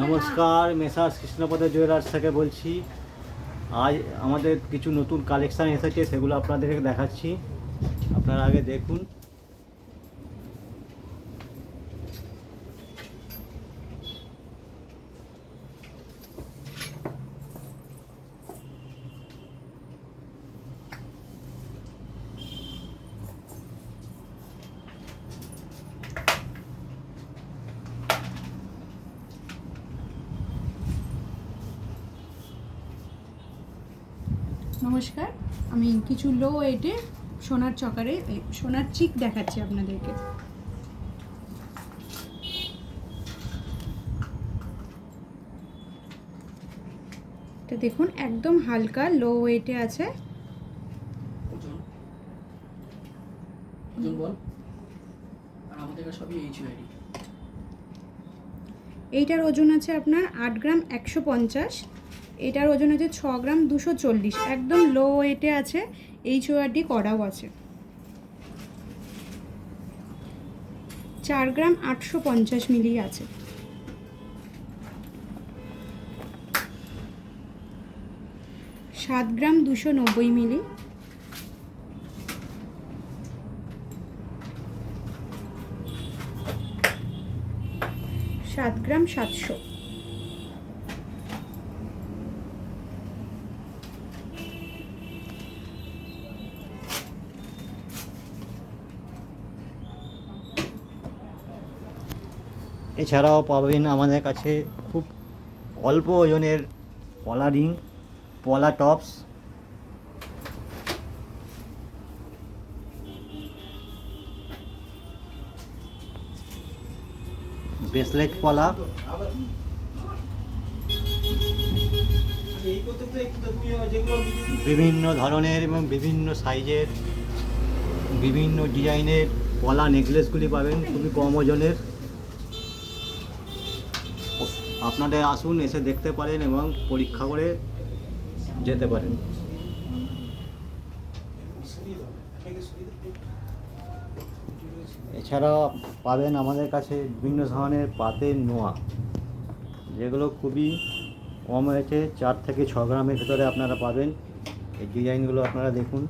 নমস্কার, messrs Krishnapada jewellers থেকে বলছি। আজ আমাদের কিছু নতুন কালেকশান এসেছে, সেগুলো আপনাদেরকে দেখাচ্ছি। আপনারা আগে দেখুন। নমস্কার, আমি কিছু লো ওয়েটে সোনার চকারে সোনার চিক দেখাচ্ছি আপনাদেরকে। এটা দেখুন, একদম হালকা লো ওয়েটে আছে। এইটার ওজন আছে আপনার 8 গ্রাম 150। এটার ওজন আছে 6 গ্রাম 240। একদম লো ওয়েটে আছে, HORD করাও আছে। 4 গ্রাম 850 মিলি আছে। সাত গ্রাম 290 মিলি। সাত গ্রাম 700। এছাড়াও পাবেন আমাদের কাছে খুব অল্প ওজনের পলা রিং, পলা টপস, ব্রেসলেট পলা, বিভিন্ন ধরনের এবং বিভিন্ন সাইজের বিভিন্ন ডিজাইনের পলা নেকলেসগুলি পাবেন খুবই কম ওজনের। আপনাদের আসুন, এসে দেখতে পারেন এবং পরীক্ষা করে যেতে পারেন। এছাড়াও পাবেন আমাদের কাছে বিভিন্ন ধরনের পাতের নোয়া, যেগুলো খুবই কম হয়েছে, 4 থেকে 6 গ্রামের ভিতরে আপনারা পাবেন। এই ডিজাইনগুলো আপনারা দেখুন।